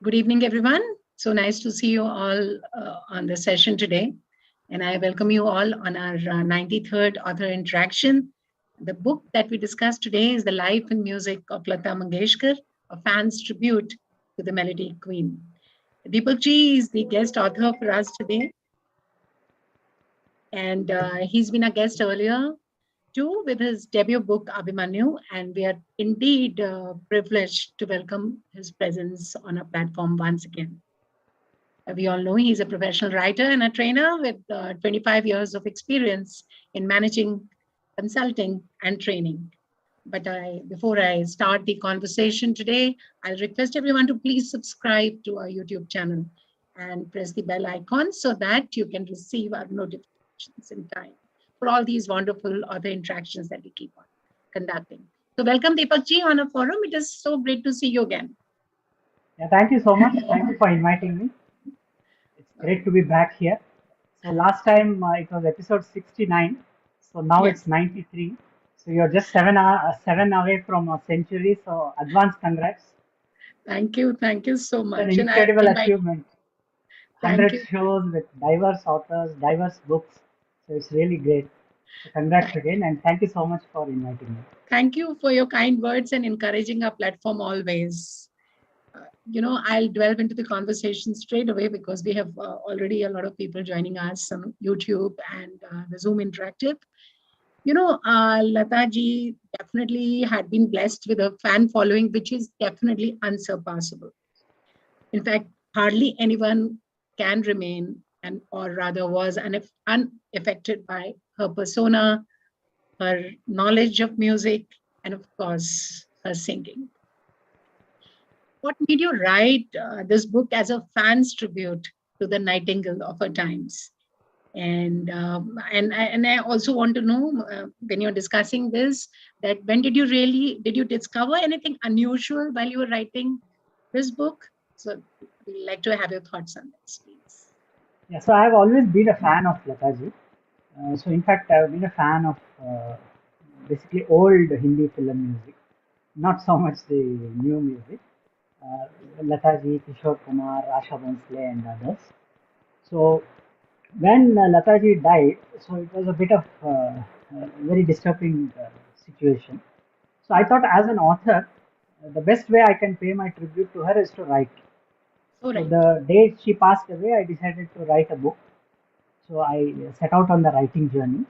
Good evening, everyone. So nice to see you all on the session today. And I welcome you all on our 93rd author interaction. The book that we discussed today is The Life and Music of Lata Mangeshkar, a fan's tribute to the Melody Queen. Deepak ji is the guest author for us today. And he's been a guest earlier too with his debut book, Abhimanyu. And we are indeed privileged to welcome his presence on our platform once again. We all know he's a professional writer and a trainer with 25 years of experience in managing, consulting, and training. Before I start the conversation today, I'll request everyone to please subscribe to our YouTube channel and press the bell icon so that you can receive our notifications in time for all these wonderful other interactions that we keep on conducting. So welcome Deepak ji on our forum. It is so great to see you again. Yeah, thank you so much. Thank you for inviting me. It's great to be back here. So last time it was episode 69. So now Yes. it's 93. So you're just seven away from a century. So advance congrats. Thank you so It's an much. And I incredible invite, achievement. thank 100 you. shows with diverse authors, diverse books. So it's really great. So congrats again, and thank you so much for inviting me. Thank you for your kind words and encouraging our platform always. I'll delve into the conversation straight away because we have already a lot of people joining us on YouTube and the Zoom Interactive. Lata ji definitely had been blessed with a fan following, which is definitely unsurpassable. In fact, hardly anyone can remain and or rather was unaffected by her persona, her knowledge of music, and of course, her singing. What made you write this book as a fan's tribute to the Nightingale of her times? And I also want to know when you're discussing this, that when did you discover anything unusual while you were writing this book? So we'd like to have your thoughts on this, please. Yeah, so I've always been a fan of Lataji. So in fact, I've been a fan of basically old Hindi film music, not so much the new music. Uh, Lataji, Kishore Kumar, Asha Bhonsle, and others. So when Lataji died, so it was a bit of very disturbing situation. So I thought, as an author, the best way I can pay my tribute to her is to write. So So right. the day she passed away, I decided to write a book. So I set out on the writing journey.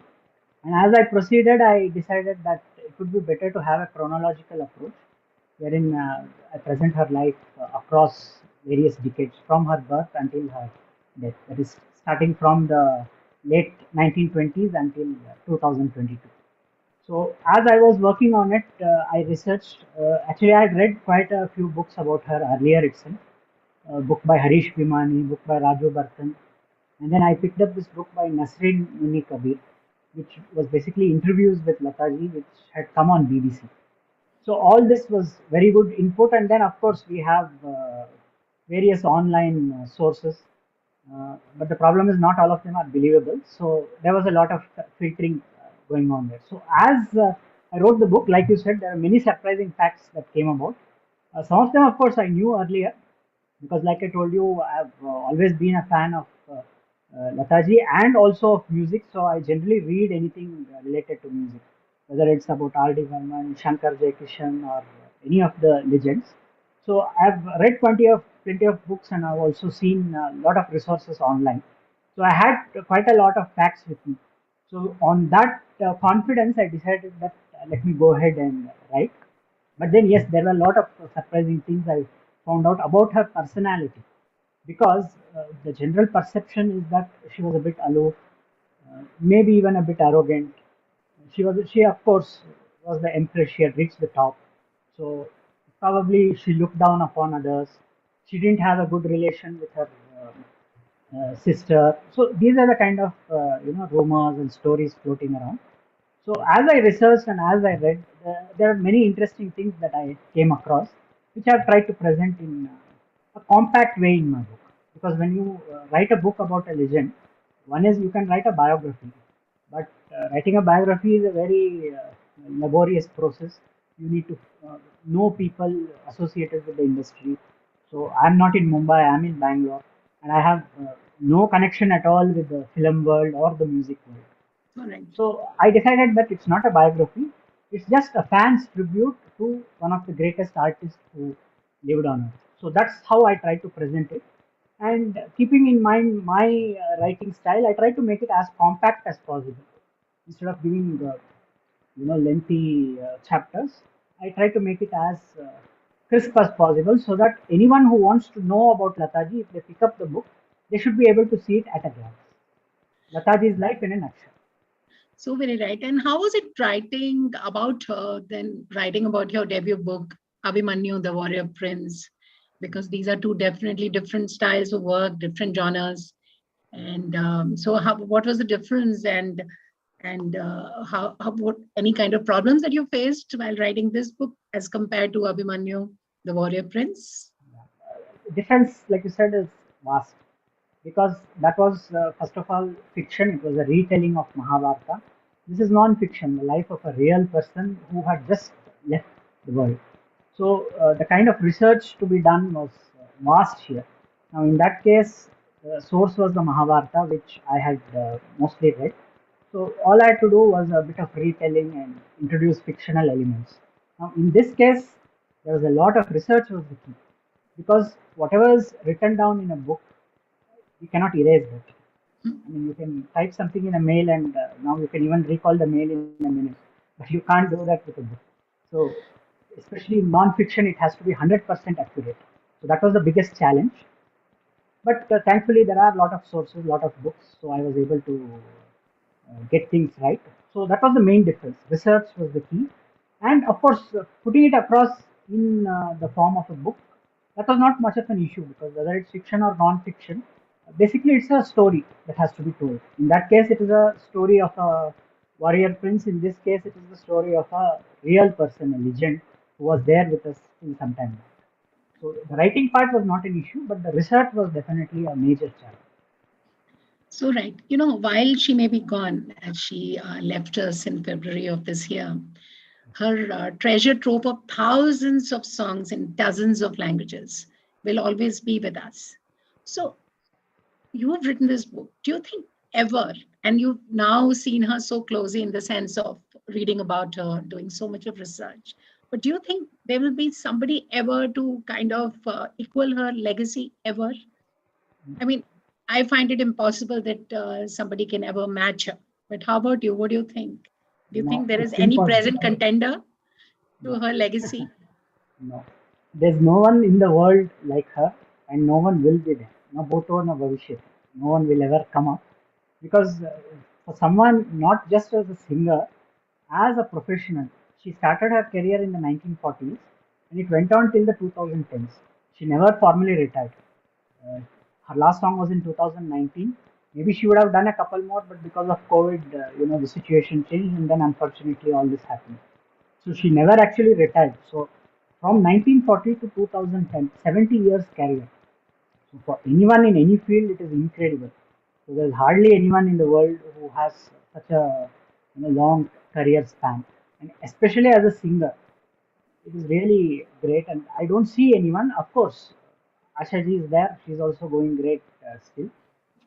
And as I proceeded, I decided that it would be better to have a chronological approach, wherein I present her life across various decades from her birth until her death. That is starting from the late 1920s until 2022. So as I was working on it, I researched. Actually, I had read quite a few books about her earlier itself. A book by Harish Bhimani, book by Raju Barkan, and then I picked up this book by Nasreen Muni Kabir, which was basically interviews with Lataji, which had come on BBC. So all this was very good input, and then of course we have various online sources, but the problem is not all of them are believable. So there was a lot of filtering going on there. So as I wrote the book, like you said, there are many surprising facts that came about. Some of them, of course, I knew earlier because, like I told you, I've always been a fan of Lataji and also of music. So I generally read anything related to music, whether it's about R.D. Burman, Shankar Jaikishan, or any of the legends. So I've read plenty of books, and I've also seen a lot of resources online. So I had quite a lot of facts with me. So on that confidence, I decided that let me go ahead and write. But then, yes, there were a lot of surprising things I found out about her personality because the general perception is that she was a bit aloof, maybe even a bit arrogant. She of course was the empress. She had reached the top, so probably she looked down upon others. She didn't have a good relation with her sister. So these are the kind of rumors and stories floating around. So as I researched and as I read, there are many interesting things that I came across, which I've tried to present in a compact way in my book. Because when you write a book about a legend, one is you can write a biography, but writing a biography is a very laborious process. You need to know people associated with the industry. So I'm not in Mumbai, I'm in Bangalore, and I have no connection at all with the film world or the music world. Correct. So I decided that it's not a biography, it's just a fan's tribute to one of the greatest artists who lived on earth. So that's how I try to present it. And keeping in mind my writing style, I try to make it as compact as possible. Instead of giving lengthy chapters, I try to make it as crisp as possible so that anyone who wants to know about Lataji, if they pick up the book, they should be able to see it at a glance. Lataji's life in a nutshell. So very right. And how was it writing about her, then writing about your debut book, Abhimanyu, the Warrior Prince? Because these are two definitely different styles of work, different genres. And so, what was the difference? And how what any kind of problems that you faced while writing this book as compared to Abhimanyu, the Warrior Prince? Difference, like you said, is vast because that was first of all fiction. It was a retelling of Mahabharata. This is non-fiction, the life of a real person who had just left the world. So the kind of research to be done was vast here. Now in that case, the source was the Mahabharata, which I had mostly read. So all I had to do was a bit of retelling and introduce fictional elements. Now in this case, there was a lot of research was the key because whatever is written down in a book, you cannot erase that. I mean, you can type something in a mail, and now you can even recall the mail in a minute, but you can't do that with a book. So, especially in non-fiction, it has to be 100% accurate. So that was the biggest challenge. But thankfully, there are a lot of sources, a lot of books, so I was able to get things right. So that was the main difference. Research was the key, and of course, putting it across in the form of a book, that was not much of an issue because whether it's fiction or non-fiction, basically it's a story that has to be told. In that case, it is a story of a warrior prince. In this case, it is the story of a real person, a legend who was there with us in some time back. So the writing part was not an issue, but the research was definitely a major challenge. So, right, while she may be gone, as she left us in February of this year, her treasure trove of thousands of songs in dozens of languages will always be with us. So, you have written this book. Do you think ever, and you've now seen her so closely in the sense of reading about her, doing so much of research, but do you think there will be somebody ever to kind of equal her legacy ever? I mean, I find it impossible that somebody can ever match her. But how about you? What do you think? Do you No, think there is it's any impossible. present contender to No. her legacy? No, there's no one in the world like her, and no one will be there. No bhoto, no bhavishyat. No one will ever come up because for someone not just as a singer, as a professional, she started her career in the 1940s and it went on till the 2010s. She never formally retired. Uh, Her last song was in 2019. Maybe she would have done a couple more, but because of COVID, the situation changed, and then unfortunately all this happened. So she never actually retired. So from 1940 to 2010, 70 years career. So for anyone in any field, it is incredible. So there's hardly anyone in the world who has such a long career span, and especially as a singer, it is really great. And I don't see anyone. Of course, Asha ji is there. She's also going great still.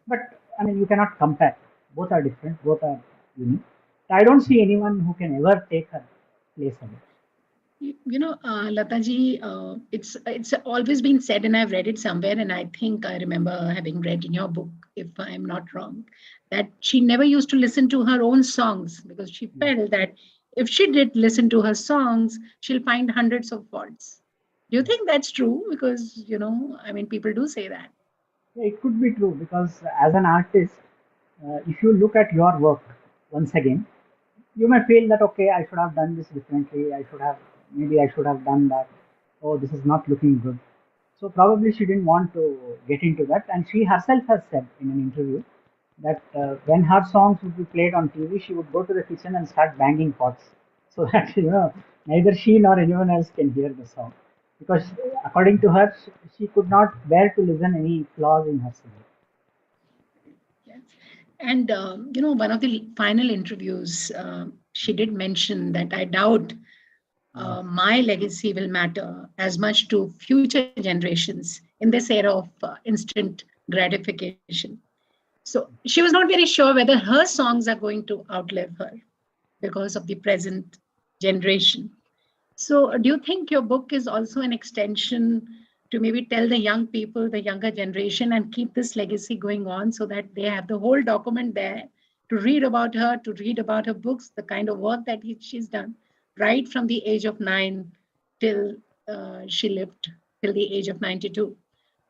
But I mean, you cannot compare. Both are different. Both are unique. I don't see anyone who can ever take her place away. Lataji, it's always been said, and I've read it somewhere, and I think I remember having read in your book, if I'm not wrong, that she never used to listen to her own songs because she Yes. felt that if she did listen to her songs, she'll find hundreds of faults. Do you Yes. think that's true? Because, I mean, people do say that. Yeah, it could be true because as an artist, if you look at your work once again, you may feel that okay, I should have done this differently. I should have done that. Oh, this is not looking good. So probably she didn't want to get into that, and she herself has said in an interview that when her songs would be played on TV, she would go to the kitchen and start banging pots so that neither she nor anyone else can hear the song because according to her, she could not bear to listen any flaws in her singing. Yes. And, one of the final interviews, she did mention that I doubt Yes. my legacy will matter as much to future generations in this era of instant gratification. So she was not very sure whether her songs are going to outlive her because of the present generation. So, do you think your book is also an extension to maybe tell the young people, the younger generation, and keep this legacy going on so that they have the whole document there to read about her, to read about her books, the kind of work that she's done, right from the age of 9 till she lived till the age of 92?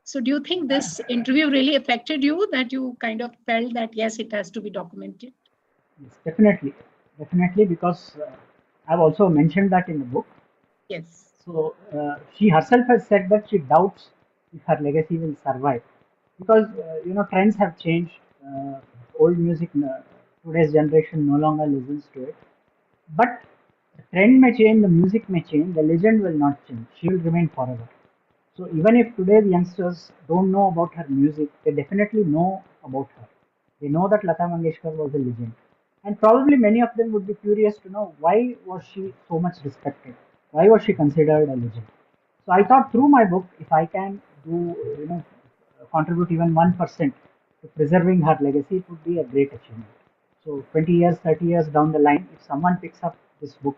So, do you think this interview really affected you that you kind of felt that, yes, it has to be documented? Yes, definitely, definitely, because I've also mentioned that in the book. Yes. So she herself has said that she doubts if her legacy will survive because trends have changed. Old music, today's generation no longer listens to it. But the trend may change, the music may change, the legend will not change. She will remain forever. So even if today's youngsters don't know about her music, they definitely know about her. They know that Lata Mangeshkar was a legend. And probably many of them would be curious to know why was she so much respected? Why was she considered a legend? So I thought through my book, if I can do, contribute even 1% to preserving her legacy, it would be a great achievement. So 20 years, 30 years down the line, if someone picks up this book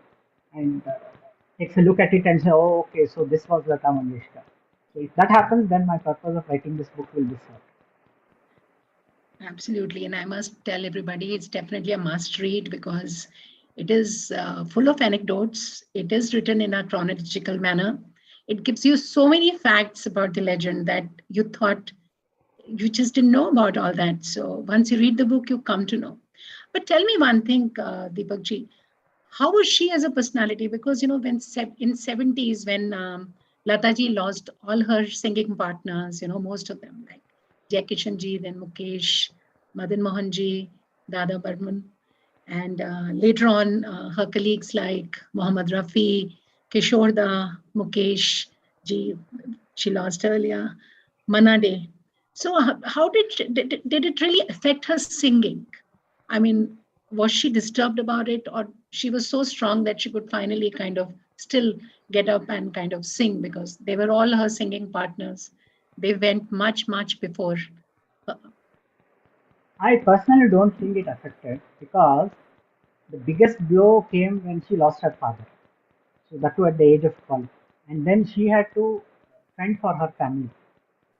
and takes a look at it and say, oh, okay, so this was Lata Mangeshkar. So if that happens, then my purpose of writing this book will be served. Absolutely. And I must tell everybody it's definitely a must read because it is full of anecdotes. It is written in a chronological manner. It gives you so many facts about the legend that you thought you just didn't know about all that. So once you read the book, you come to know. But tell me one thing, Deepak ji, how was she as a personality? Because when in 70s when Lata ji lost all her singing partners, most of them like Jai Kishan ji, then Mukesh, Madan Mohan ji, Dada Burman, and later on her colleagues like Mohammad Rafi, Kishore Da, Mukesh ji, she lost earlier, Manade. So how did it really affect her singing? I mean, was she disturbed about it, or she was so strong that she could finally kind of still get up and kind of sing because they were all her singing partners. They went much, much before her. I personally don't think it affected because the biggest blow came when she lost her father. So that too at the age of 12. And then she had to fend for her family.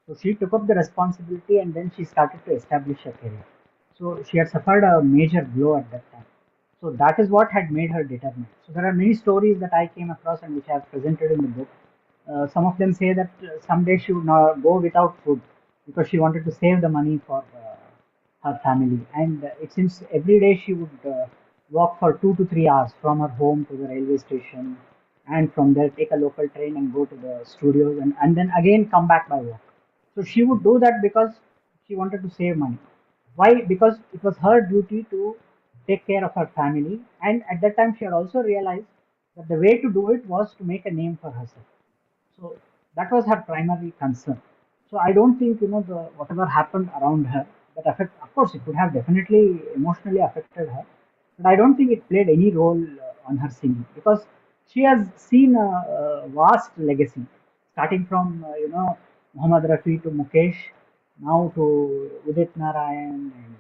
So she took up the responsibility and then she started to establish her career. So she had suffered a major blow at that time. So that is what had made her determined. So there are many stories that I came across and which I have presented in the book. Some of them say that someday she would not go without food because she wanted to save the money for her family. And it seems every day she would walk for 2 to 3 hours from her home to the railway station, and from there take a local train and go to the studios, and then again come back by walk. So she would do that because she wanted to save money. Why? Because it was her duty to take care of her family, and at that time she had also realized that the way to do it was to make a name for herself. So that was her primary concern. So I don't think the whatever happened around her that affect. Of course, it would have definitely emotionally affected her, but I don't think it played any role on her singing because she has seen a vast legacy, starting from Muhammad Rafi to Mukesh, now to Udit Narayan and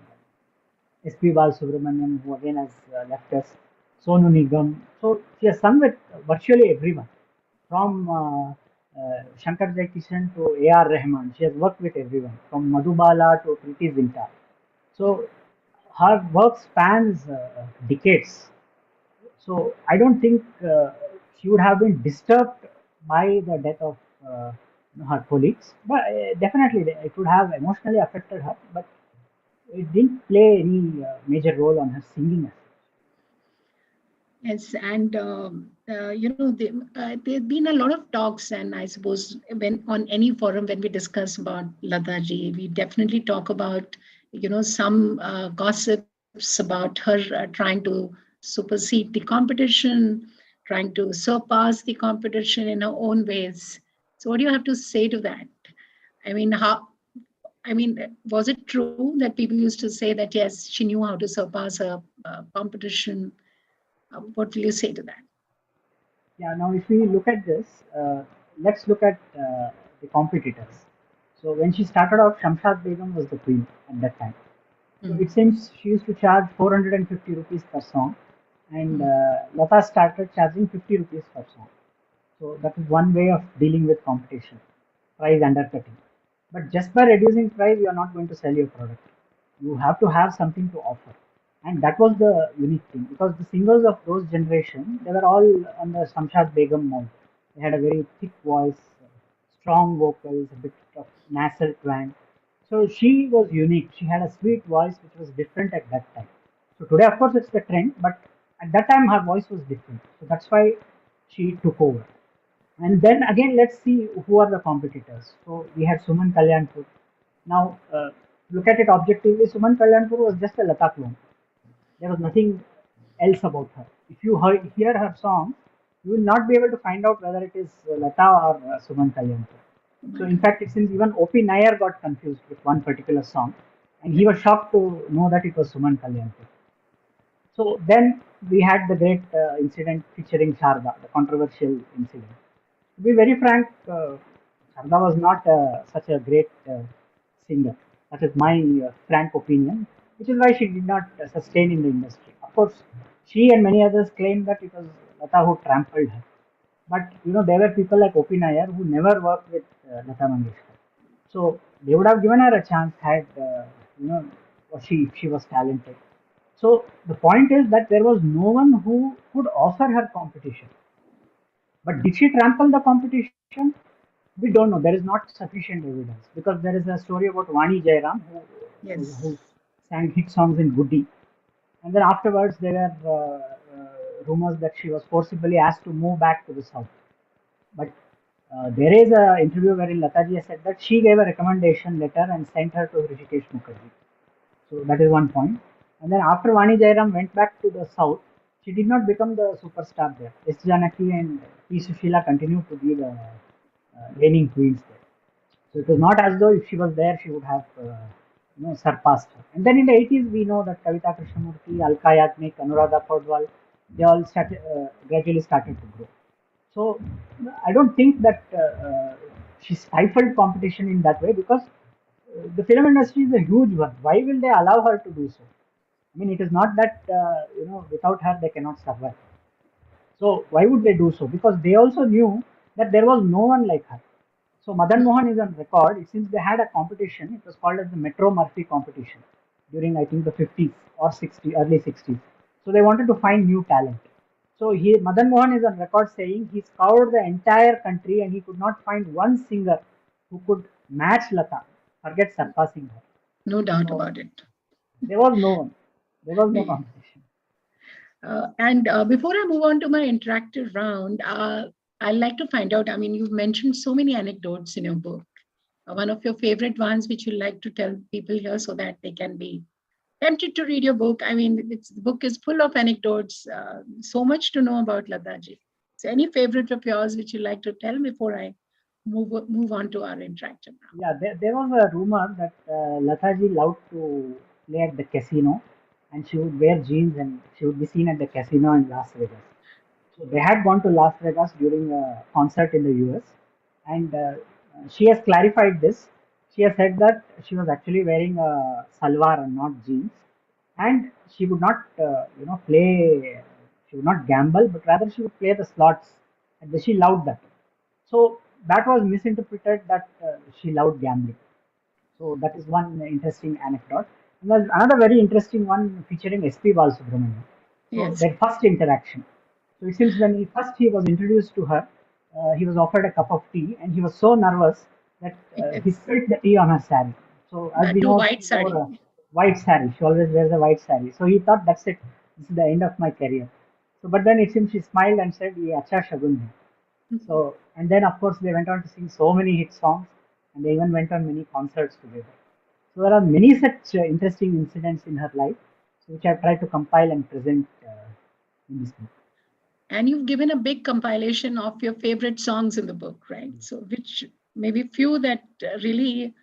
S.P. Balasubramaniam, who again has left us, Sonu Nigam. So she has sung with virtually everyone, from Shankar Jaikishan to A.R. Rahman. She has worked with everyone, from Madhubala to Preeti Zinta. So her work spans decades. So I don't think she would have been disturbed by the death of her colleagues, but definitely it would have emotionally affected her. But it didn't play any major role on her singing. Yes, and there've been a lot of talks, and I suppose when on any forum when we discuss about Lata ji, we definitely talk about some gossips about her trying to supersede the competition, trying to surpass the competition in her own ways. So, what do you have to say to that? I mean, how? I mean, was it true that people used to say that yes, she knew how to surpass her competition? What will you say to that? Yeah, now if we look at this, let's look at the competitors. So when she started off, Shamshad Begum was the queen at that time. So Mm, it seems she used to charge 450 rupees per song, and mm, Lata started charging 50 rupees per song. So that is one way of dealing with competition, price undercutting. But just by reducing price, you are not going to sell your product. You have to have something to offer. And that was the unique thing because the singers of those generation, they were all on the Shamshad Begum mode. They had a very thick voice, strong vocals, a bit of nasal twang. So she was unique. She had a sweet voice which was different at that time. So today, of course, it's the trend, but at that time her voice was different. So that's why she took over. And then again, let's see who are the competitors. So we had Suman Kalyanpur. Now, look at it objectively. Suman Kalyanpur was just a Lata clone. There was nothing else about her. If you hear her song, you will not be able to find out whether it is Lata or Suman Kalyanpur. So, in fact, it seems even O.P. Nair got confused with one particular song, and he was shocked to know that it was Suman Kalyanpur. So then we had the great incident featuring Sharda, the controversial incident. To be very frank, Sharda was not such a great singer. That is my frank opinion, which is why she did not sustain in the industry. Of course, she and many others claimed that it was Lata who trampled her. But there were people like O.P. Nair who never worked with Lata Mangeshkar. So they would have given her a chance had you know she was talented. So the point is that there was no one who could offer her competition. But did she trample the competition? We don't know. There is not sufficient evidence because there is a story about Vani Jairam who yes. sang hit songs in Guddi, and then afterwards there were rumors that she was forcibly asked to move back to the south. But there is an interview wherein Lataji has said that she gave a recommendation letter and sent her to Rishikesh Mukherjee. So that is one point. And then after Vani Jairam went back to the south, she did not become the superstar there. S. Janaki and P. Sushila continued to be the reigning queens there. So it was not as though if she was there, she would have surpassed her. And then in the 80s, we know that Kavita Krishnamurti, Alka Yagnik, Anuradha Podwal, they all gradually started to grow. So I don't think that she stifled competition in that way because the film industry is a huge one. Why will they allow her to do so? I mean, it is not that without her they cannot survive. So why would they do so? Because they also knew that there was no one like her. So Madan Mm, Mohan is on record. Since they had a competition, it was called as the Metro Murphy competition during I think the 50s or 60s, early 60s. So they wanted to find new talent. So Madan Mohan is on record saying he scoured the entire country and he could not find one singer who could match Lata, forget surpassing her. no doubt So about it. there was no one. There was no Yeah. competition. And before I move on to my interactive round, I'd like to find out. I mean, you've mentioned so many anecdotes in your book. One of your favorite ones, which you'd like to tell people here so that they can be tempted to read your book. I mean, the book is full of anecdotes, so much to know about Lataji. So, any favorite of yours which you'd like to tell before I move on to our interactive round? Yeah, there was a rumor that Lataji loved to play at the casino and she would wear jeans and she would be seen at the casino in Las Vegas. So they had gone to Las Vegas during a concert in the US and she has clarified this. She has said that she was actually wearing a salwar and not jeans and she would not, play, she would not gamble, but rather she would play the slots and she loved that. So that was misinterpreted that she loved gambling. So that is one interesting anecdote. And there's another very interesting one featuring SP Balasubramanian. So Yes. their first interaction. So it seems when he was introduced to her, he was offered a cup of tea and he was so nervous that he Yes. spilled the tea on her sari. So as That we too know, white she wore a sari. white sari. She always wears a white sari. So he thought that's it. This is the end of my career. So but then it seems she smiled and said, "Ye acha shagun hai." So, and then of course they went on to sing so many hit songs and they even went on many concerts together. So there are many such interesting incidents in her life, so which I've tried to compile and present in this book. And you've given a big compilation of your favorite songs in the book, right? So, which maybe few that really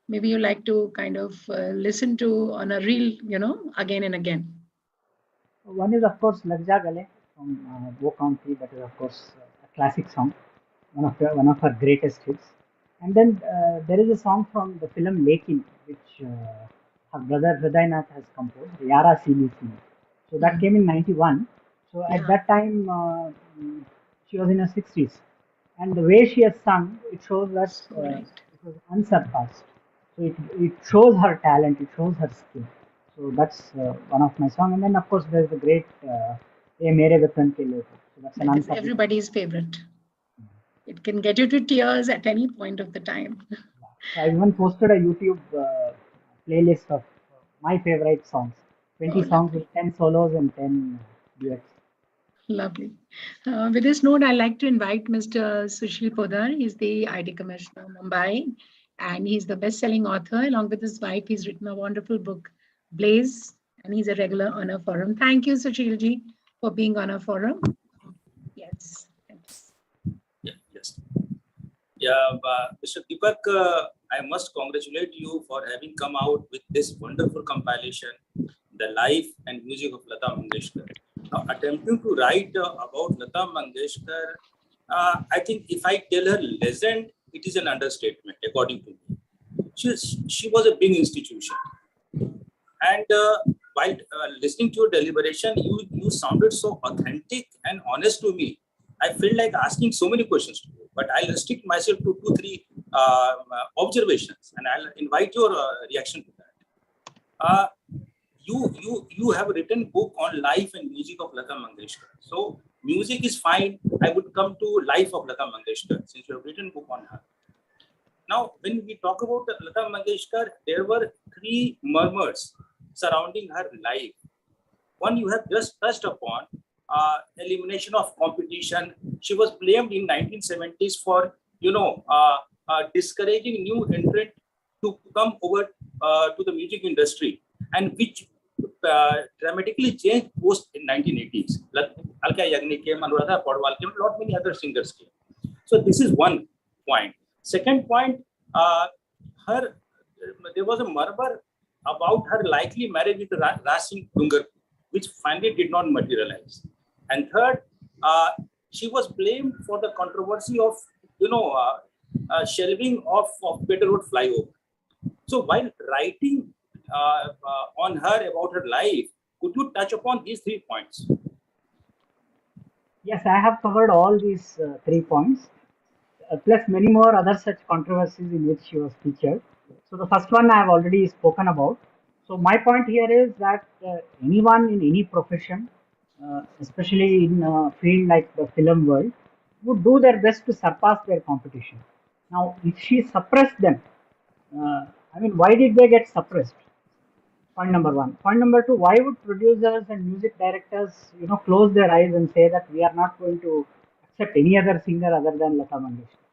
maybe you like to kind of listen to on a reel, again and again. One is of course Lag Ja Gale from Bo County, that is of course classic song, one of her greatest hits. And then there is a song from the film Lekin, which her brother Hridaynath has composed, Yara Sili Sili. So that Mhm. came in '91. So at Yeah, that time, she was in her 60s, and the way she has sung, it shows that so right. it was unsurpassed. So it shows her talent, it shows her skill. So that's one of my song. And then of course there's the great Ye Mere Vatan Ke Log. So that's an That is unforgettable. everybody's favorite. It can get you to tears at any point of the time. So I even posted a YouTube playlist of my favorite songs. 20 Oh, songs with lovely. 10 solos and 10 duets. Lovely. With this note, I'd like to invite Mr. Sushil Podar. He's the ID Commissioner of Mumbai, and he's the best-selling author. Along with his wife, he's written a wonderful book, Blaze, and he's a regular on our forum. Thank you, Sushilji, for being on our forum. Yes, thank you. Yeah, yes. Yeah, Mr. Deepak, I must congratulate you for having come out with this wonderful compilation, The Life and Music of Lata Mangeshkar. Now, attempting to write about Lata Mangeshkar, I think if I tell her legend, it is an understatement, according to me. She was a big institution. And while listening to your deliberation, you sounded so authentic and honest to me. I feel like asking so many questions to you, but I'll restrict myself to two, three observations, and I'll invite your reaction to that. Uh, you have written book on life and music of Lata Mangeshkar. So music is fine. I would come to life of Lata Mangeshkar since you have written book on her. Now, when we talk about Lata Mangeshkar, there were three murmurs surrounding her life. One you have just touched upon, elimination of competition. She was blamed in 1970s for, discouraging new entrant to come over to the music industry, and which dramatically changed post in 1980s. Alka Yagnik came, Anuradha Podwal came, a lot many other singers came. So this is one point. Second point, uh, her there was a murmur about her likely marriage with Raj Singh Dungar, which finally did not materialize. And third, she was blamed for the controversy of shelving of Peter Road flyover. So while writing on her about her life, could you touch upon these 3 points? Yes, I have covered all these 3 points, plus many more other such controversies in which she was featured. So the first one I have already spoken about. So my point here is that anyone in any profession, especially in a field like the film world, would do their best to surpass their competition. Now, if she suppressed them, I mean, why did they get suppressed? Point number one. Point number two, why would producers and music directors, close their eyes and say that we are not going to accept any other singer other than Lata Mangeshkar?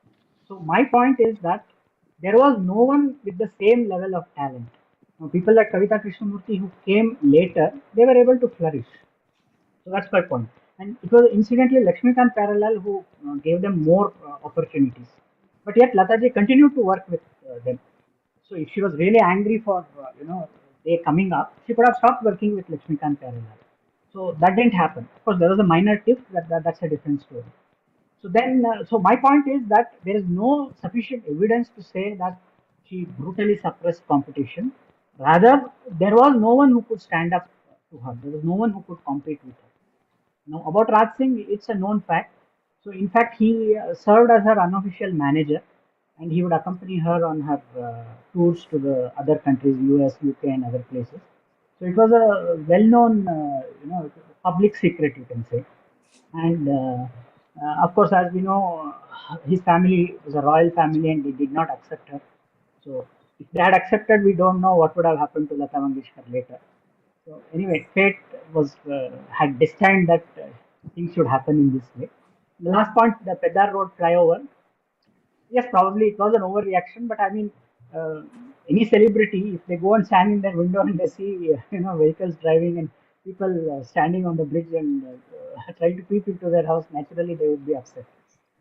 So my point is that there was no one with the same level of talent. Now, people like Kavita Krishnamurti who came later, they were able to flourish. So that's my point. And it was incidentally Lakshmikant Parallel who gave them more opportunities. But yet Lataji continued to work with them. So if she was really angry for they coming up, she could have stopped working with Lakshmikant Parallel. So that didn't happen. Of course, there was a minor tip that's a different story. So then, so my point is that there is no sufficient evidence to say that she brutally suppressed competition. Rather, there was no one who could stand up to her. There was no one who could compete with her. Now, about Raj Singh, it's a known fact. So, in fact, he served as her unofficial manager, and he would accompany her on her tours to the other countries, US, UK, and other places. So, it was a well-known, public secret, you can say. And of course, as we know, his family was a royal family, and they did not accept her. So, if they had accepted, we don't know what would have happened to Lata Mangeshkar later. So anyway, fate was had destined that things should happen in this way. The last point, the Pedar Road flyover. Yes, probably it was an overreaction, but I mean, any celebrity, if they go and stand in their window and they see vehicles driving and people standing on the bridge and trying to peep into their house, naturally they would be upset.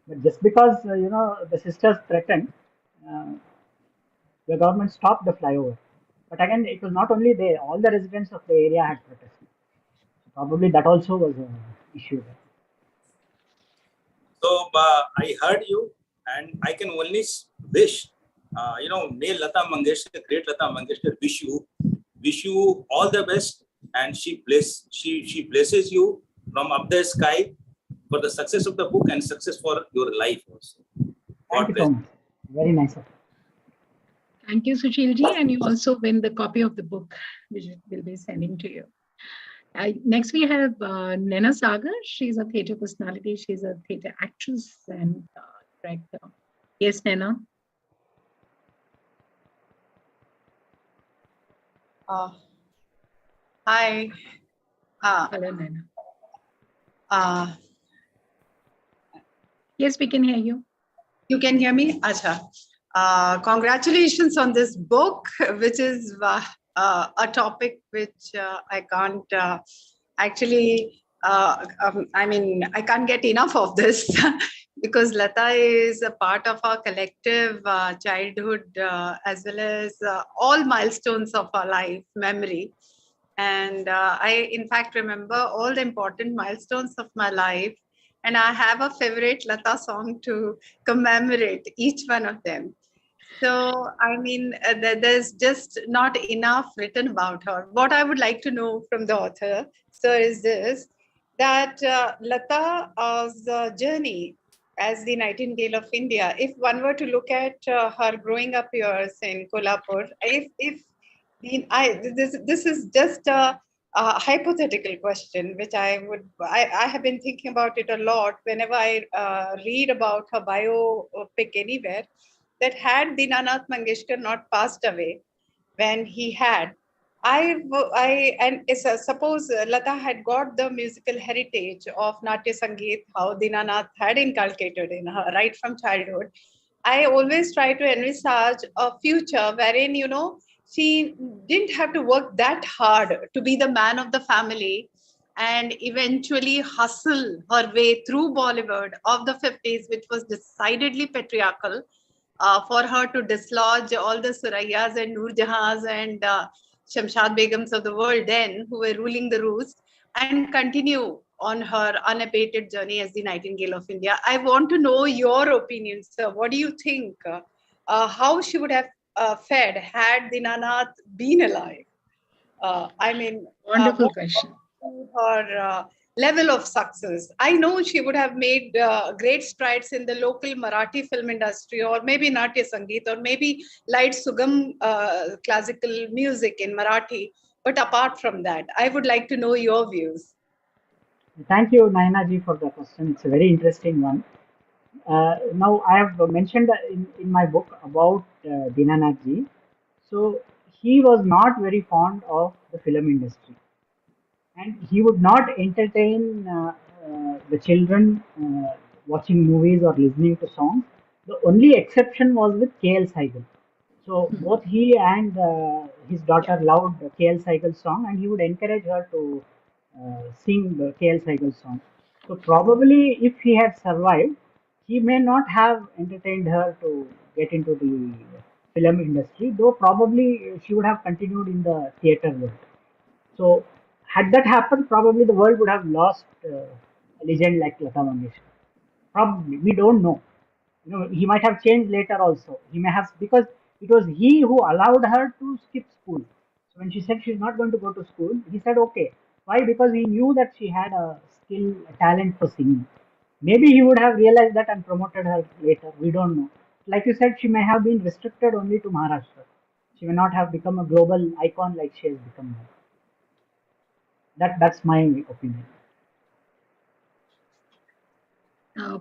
But just because the sisters threatened, uh, the government stopped the flyover. But again, it was not only they; all the residents of the area had protested. Probably that also was an issue there. So I heard you, and I can only wish, may Lata Mangeshkar, great Lata Mangeshkar, wish you all the best, and she blesses you from up the sky for the success of the book and success for your life also. Thank God you bless. so much. Very nice of you. Thank you, Sushilji. And you also win the copy of the book, which we'll be sending to you. Next, we have Nena Sagar. She's a theatre personality. She's a theatre actress and director. Yes, Nena. Hi. Hello, Nena. Uh, Yes, we can hear you. you can hear me? Acha. Congratulations on this book, which is a topic which I can't actually, I can't get enough of this because Lata is a part of our collective childhood as well as all milestones of our life memory. And I, in fact, remember all the important milestones of my life. And I have a favorite Lata song to commemorate each one of them. So, I mean, there's just not enough written about her. What I would like to know from the author, sir, is this, that Lata's journey as the Nightingale of India, if one were to look at her growing up years in Kolhapur, if this is just a hypothetical question, which I have been thinking about it a lot whenever I read about her biopic anywhere, that had Dinanath Mangeshkar not passed away when he had, suppose Lata had got the musical heritage of Natya Sangeet, how Dinanath had inculcated in her right from childhood. I always try to envisage a future wherein, she didn't have to work that hard to be the man of the family and eventually hustle her way through Bollywood of the 50s, which was decidedly patriarchal, for her to dislodge all the Surayyas and Noor Jahans and Shamshad Begums of the world then, who were ruling the roost, and continue on her unabated journey as the Nightingale of India. I want to know your opinion, sir. What do you think? How she would have fared had Dinanath been alive? Wonderful What question. her level of success? I know she would have made great strides in the local Marathi film industry, or maybe Natya Sangeet, or maybe light Sugam classical music in Marathi. But apart from that, I would like to know your views. Thank you, Naina ji, for the question. It's a very interesting one. Now, I have mentioned in my book about Dinanath ji. So, he was not very fond of the film industry, and he would not entertain the children watching movies or listening to songs. The only exception was with KL Saigal. So both he and his daughter loved the KL Saigal song, and he would encourage her to sing the KL Saigal song. So probably, if he had survived, he may not have entertained her to get into the film industry. Though probably she would have continued in the theatre world. So had that happened, probably the world would have lost a legend like Lata Mangeshkar. Probably, we don't know. He might have changed later also. He may have, because it was he who allowed her to skip school. So when she said she's not going to go to school, he said okay. Why? Because he knew that she had a skill, a talent for singing. Maybe he would have realized that and promoted her later. We don't know. Like you said, she may have been restricted only to Maharashtra. She may not have become a global icon like she has become now. That's my opinion.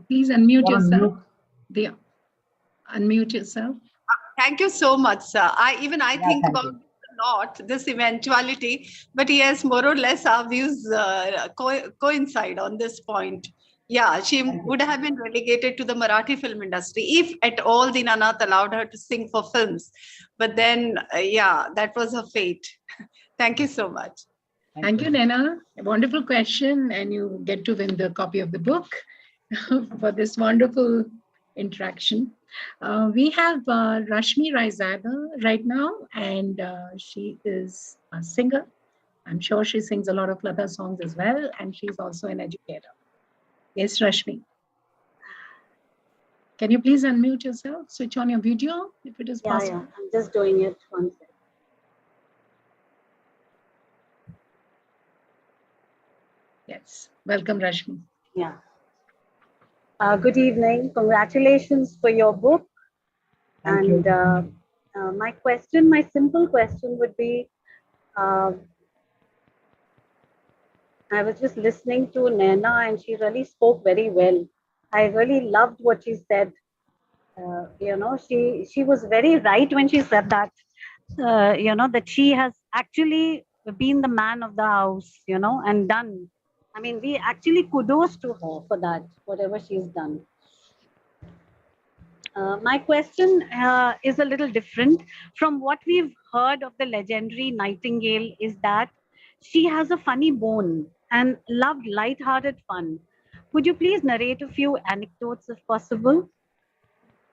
Please unmute You're on yourself. mute. There. Unmute yourself. Thank you so much, sir. I Yeah, think thank about you. this a lot, this eventuality, but yes, more or less our views coincide on this point. Yeah, she Thank you. would have been relegated to the Marathi film industry if at all Dinanath allowed her to sing for films. But then, yeah, that was her fate. Thank you so much. Thank you, Nena. A wonderful question, and you get to win the copy of the book for this wonderful interaction. We have Rashmi Raizada right now, and she is a singer. I'm sure she sings a lot of Lata songs as well, and she's also an educator. Yes, Rashmi. Can you please unmute yourself? Switch on your video if it is possible. Yeah, I'm just doing it one second. Yes. Welcome, Rashmi. Yeah. Good evening. Congratulations for your book. Thank you. My simple question would be, uh, I was just listening to Naina and she really spoke very well. I really loved what she said. She was very right when she said that, that she has actually been the man of the house, and done. I mean, we actually kudos to her for that, whatever she's done. My question is a little different. From what we've heard of the legendary Nightingale is that she has a funny bone and loved light-hearted fun. Could you please narrate a few anecdotes if possible?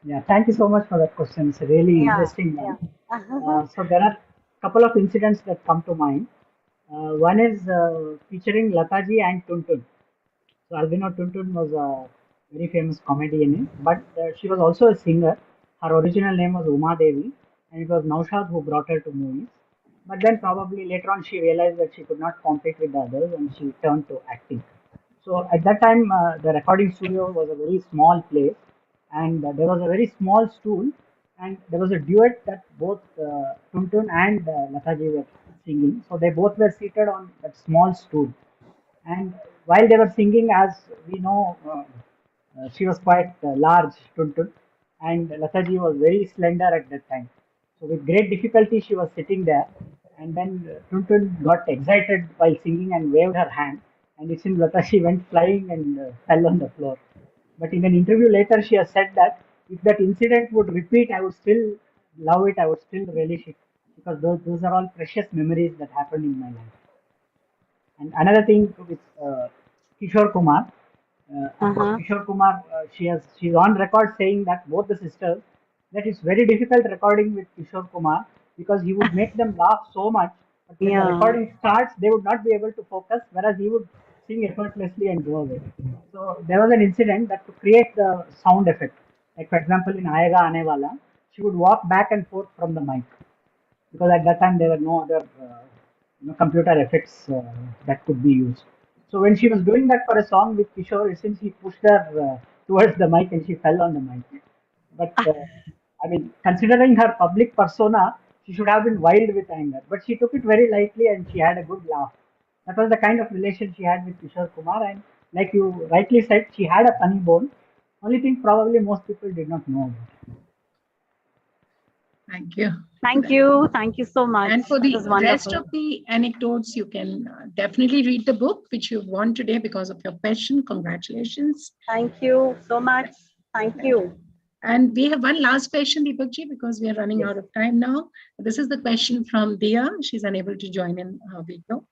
Yeah, thank you so much for that question. It's a really Yeah, interesting one. yeah. So there are a couple of incidents that come to mind. One is featuring Lataji and Tuntun. So Albino Tuntun was a very famous comedian, but she was also a singer. Her original name was Uma Devi, and it was Naushad who brought her to movies. But then probably later on she realized that she could not compete with the others, and she turned to acting. So at that time, the recording studio was a very small place, and there was a very small stool, and there was a duet that both Tuntun and Lataji were singing. So they both were seated on that small stool, and while they were singing, as we know, she was quite large, Tuntun, and Lataji was very slender at that time. So with great difficulty, she was sitting there, and then Tuntun got excited while singing and waved her hand, and it seems Lataji went flying and fell on the floor. But in an interview later, she has said that if that incident would repeat, I would still love it, I would still relish it, because those are all precious memories that happened in my life. And another thing with Kishore Kumar, of course, Uh-huh. Kishore Kumar, she's on record saying that both the sisters, that it's very difficult recording with Kishore Kumar because he would make them laugh so much, but when the Yeah. recording starts, they would not be able to focus, whereas he would sing effortlessly and go away. So there was an incident that to create the sound effect, like for example in Aayega Aane Wala, she would walk back and forth from the mic because at that time there were no other computer effects that could be used. So when she was doing that for a song with Kishore, it seems he pushed her towards the mic and she fell on the mic. But I mean, considering her public persona, she should have been wild with anger. But she took it very lightly and she had a good laugh. That was the kind of relation she had with Kishore Kumar. And like you rightly said, she had a funny bone. Only thing probably most people did not know about. Thank you. Thank you. Thank you so much. And for That the was rest wonderful. of the anecdotes, you can definitely read the book, which you've won today because of your passion. Congratulations. Thank you so much. Thank you. And we have one last question, Deepakji, because we are running Yes. out of time now. This is the question from Dia. She's unable to join in our video.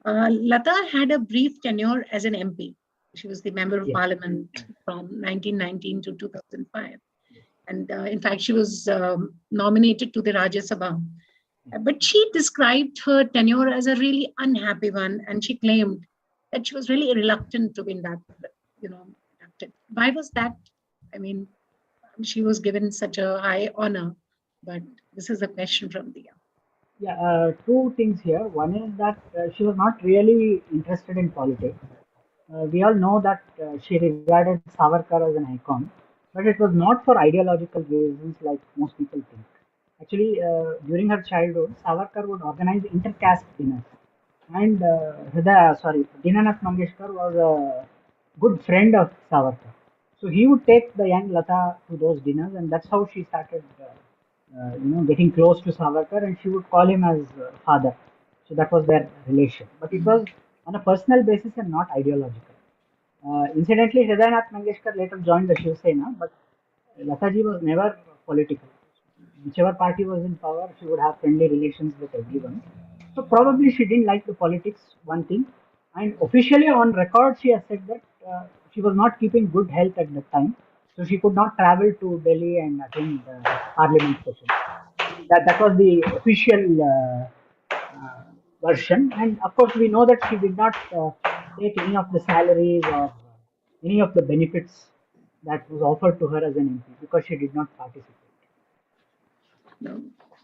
Lata had a brief tenure as an MP. She was the Member of Yes. Parliament from 1919 to 2005. And in fact, she was nominated to the Rajya Sabha. But she described her tenure as a really unhappy one, and she claimed that she was really reluctant to be inducted. Why was that? I mean, she was given such a high honor, but this is a question from Dia. Yeah, two things here. One is that she was not really interested in politics. We all know that she regarded Savarkar as an icon, but it was not for ideological reasons like most people think. Actually, during her childhood, Savarkar would organize intercaste dinners, and Dinanath Mangeshkar was a good friend of Savarkar. So he would take the young Lata to those dinners, and that's how she started, getting close to Savarkar, and she would call him as father. So that was their relation, but it was on a personal basis and not ideological. Incidentally, Hridaynath Mangeshkar later joined the Shiv Sena, but Lataji was never political. Whichever party was in power, she would have friendly relations with everyone. So probably she didn't like the politics, one thing. And officially on record, she has said that she was not keeping good health at that time. So she could not travel to Delhi and attend parliament sessions. That was the official version. And of course, we know that she did not take any of the salaries or any of the benefits that was offered to her as an MP because she did not participate. No.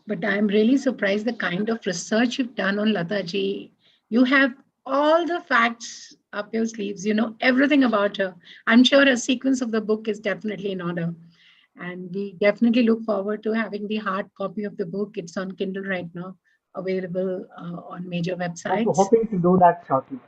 But I'm really surprised the kind of research you've done on Lata ji. You have all the facts up your sleeves. You know everything about her. I'm sure a sequence of the book is definitely in order. And we definitely look forward to having the hard copy of the book. It's on Kindle right now, available on major Also websites. hoping to do that shortly.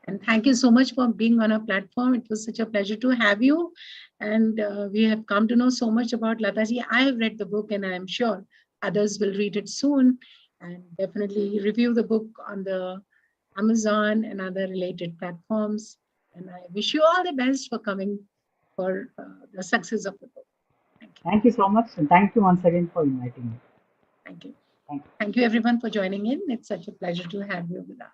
And thank you so much for being on our platform. It was such a pleasure to have you. And we have come to know so much about Lataji. I have read the book and I'm sure others will read it soon and definitely review the book on the Amazon and other related platforms. And I wish you all the best for coming for the success of the book. Thank you. Thank you so much, and thank you once again for inviting me. Thank you. Thank you. Thank you everyone for joining in. It's such a pleasure to have you with us.